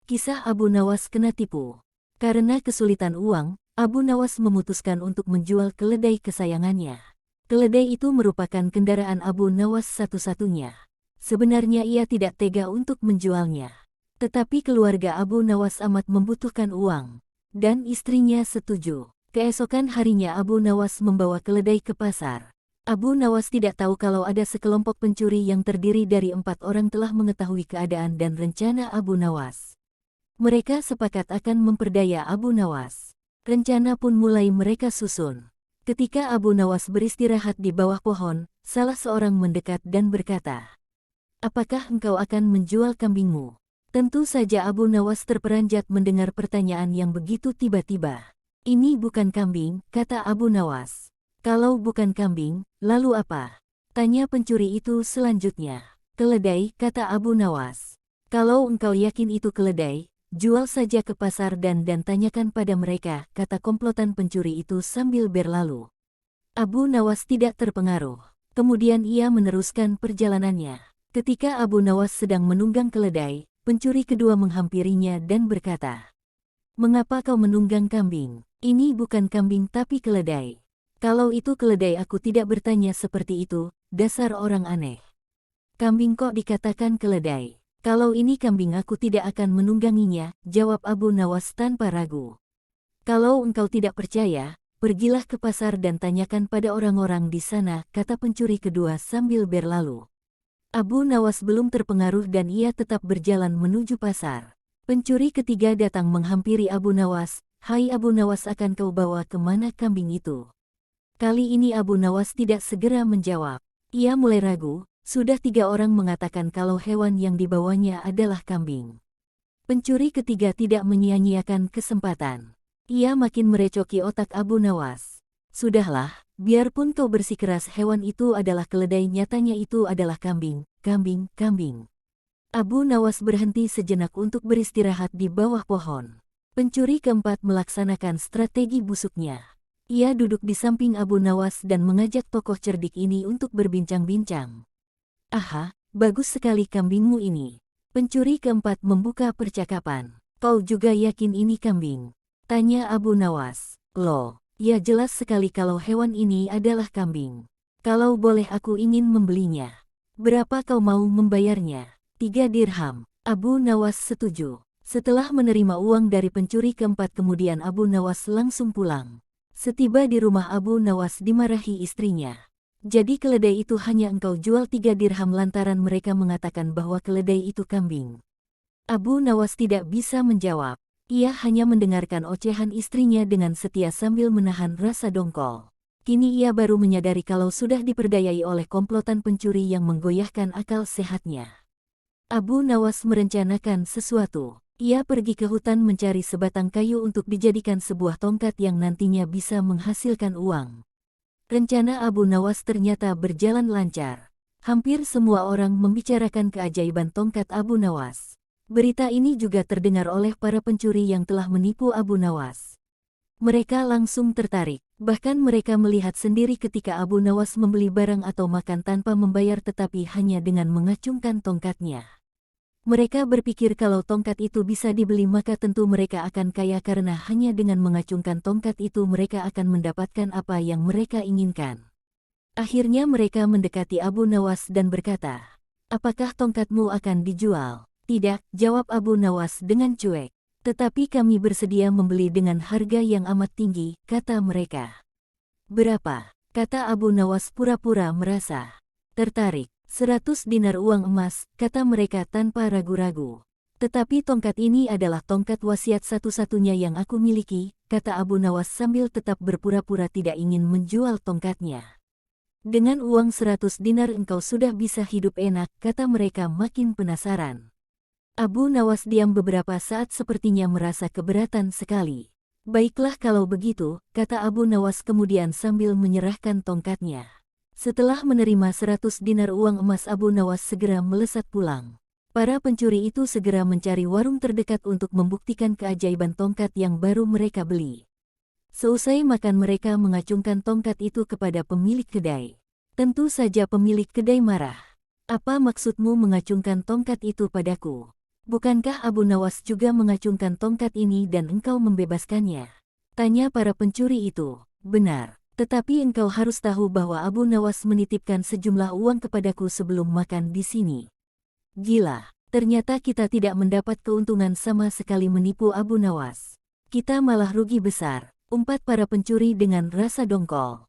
Kisah Abu Nawas kena tipu. Karena kesulitan uang, Abu Nawas memutuskan untuk menjual keledai kesayangannya. Keledai itu merupakan kendaraan Abu Nawas satu-satunya. Sebenarnya ia tidak tega untuk menjualnya. Tetapi keluarga Abu Nawas amat membutuhkan uang. Dan istrinya setuju. Keesokan harinya Abu Nawas membawa keledai ke pasar. Abu Nawas tidak tahu kalau ada sekelompok pencuri yang terdiri dari 4 orang telah mengetahui keadaan dan rencana Abu Nawas. Mereka sepakat akan memperdaya Abu Nawas. Rencana pun mulai mereka susun. Ketika Abu Nawas beristirahat di bawah pohon, salah seorang mendekat dan berkata, "Apakah engkau akan menjual kambingmu?" Tentu saja Abu Nawas terperanjat mendengar pertanyaan yang begitu tiba-tiba. "Ini bukan kambing," kata Abu Nawas. "Kalau bukan kambing, lalu apa?" tanya pencuri itu selanjutnya. "Keledai," kata Abu Nawas. "Kalau engkau yakin itu keledai, jual saja ke pasar dan tanyakan pada mereka," kata komplotan pencuri itu sambil berlalu. Abu Nawas tidak terpengaruh. Kemudian ia meneruskan perjalanannya. Ketika Abu Nawas sedang menunggang keledai, pencuri kedua menghampirinya dan berkata, "Mengapa kau menunggang kambing? Ini bukan kambing tapi keledai." "Kalau itu keledai aku tidak bertanya seperti itu, dasar orang aneh. Kambing kok dikatakan keledai? Kalau ini kambing aku tidak akan menungganginya," jawab Abu Nawas tanpa ragu. "Kalau engkau tidak percaya, pergilah ke pasar dan tanyakan pada orang-orang di sana," kata pencuri kedua sambil berlalu. Abu Nawas belum terpengaruh dan ia tetap berjalan menuju pasar. Pencuri ketiga datang menghampiri Abu Nawas. "Hai Abu Nawas, akan kau bawa kemana kambing itu?" Kali ini Abu Nawas tidak segera menjawab. Ia mulai ragu, sudah 3 orang mengatakan kalau hewan yang dibawanya adalah kambing. Pencuri ketiga tidak menyia-nyiakan kesempatan. Ia makin merecoki otak Abu Nawas. "Sudahlah, biarpun kau bersikeras hewan itu adalah keledai, nyatanya itu adalah kambing, kambing, kambing." Abu Nawas berhenti sejenak untuk beristirahat di bawah pohon. Pencuri keempat melaksanakan strategi busuknya. Ia duduk di samping Abu Nawas dan mengajak tokoh cerdik ini untuk berbincang-bincang. "Aha, bagus sekali kambingmu ini." Pencuri keempat membuka percakapan. "Kau juga yakin ini kambing?" tanya Abu Nawas. "Loh, ya jelas sekali kalau hewan ini adalah kambing. Kalau boleh aku ingin membelinya. Berapa kau mau membayarnya?" 3 dirham. Abu Nawas setuju. Setelah menerima uang dari pencuri keempat kemudian Abu Nawas langsung pulang. Setiba di rumah Abu Nawas dimarahi istrinya. "Jadi keledai itu hanya engkau jual 3 dirham lantaran mereka mengatakan bahwa keledai itu kambing?" Abu Nawas tidak bisa menjawab. Ia hanya mendengarkan ocehan istrinya dengan setia sambil menahan rasa dongkol. Kini ia baru menyadari kalau sudah diperdayai oleh komplotan pencuri yang menggoyahkan akal sehatnya. Abu Nawas merencanakan sesuatu. Ia pergi ke hutan mencari sebatang kayu untuk dijadikan sebuah tongkat yang nantinya bisa menghasilkan uang. Rencana Abu Nawas ternyata berjalan lancar. Hampir semua orang membicarakan keajaiban tongkat Abu Nawas. Berita ini juga terdengar oleh para pencuri yang telah menipu Abu Nawas. Mereka langsung tertarik. Bahkan mereka melihat sendiri ketika Abu Nawas membeli barang atau makan tanpa membayar tetapi hanya dengan mengacungkan tongkatnya. Mereka berpikir kalau tongkat itu bisa dibeli maka tentu mereka akan kaya karena hanya dengan mengacungkan tongkat itu mereka akan mendapatkan apa yang mereka inginkan. Akhirnya mereka mendekati Abu Nawas dan berkata, "Apakah tongkatmu akan dijual?" "Tidak," jawab Abu Nawas dengan cuek. "Tetapi kami bersedia membeli dengan harga yang amat tinggi," kata mereka. "Berapa?" kata Abu Nawas pura-pura merasa tertarik. 100 dinar uang emas, kata mereka tanpa ragu-ragu. "Tetapi tongkat ini adalah tongkat wasiat satu-satunya yang aku miliki," kata Abu Nawas sambil tetap berpura-pura tidak ingin menjual tongkatnya. "Dengan uang 100 dinar engkau sudah bisa hidup enak," kata mereka makin penasaran. Abu Nawas diam beberapa saat sepertinya merasa keberatan sekali. "Baiklah kalau begitu," kata Abu Nawas kemudian sambil menyerahkan tongkatnya. Setelah menerima 100 dinar uang emas Abu Nawas segera melesat pulang. Para pencuri itu segera mencari warung terdekat untuk membuktikan keajaiban tongkat yang baru mereka beli. Seusai makan mereka mengacungkan tongkat itu kepada pemilik kedai. Tentu saja pemilik kedai marah. "Apa maksudmu mengacungkan tongkat itu padaku? Bukankah Abu Nawas juga mengacungkan tongkat ini dan engkau membebaskannya? Tanya para pencuri itu. Benar, tetapi engkau harus tahu bahwa Abu Nawas menitipkan sejumlah uang kepadaku sebelum makan di sini. Gila, ternyata kita tidak mendapat keuntungan sama sekali menipu Abu Nawas. Kita malah rugi besar, umpat para pencuri dengan rasa dongkol.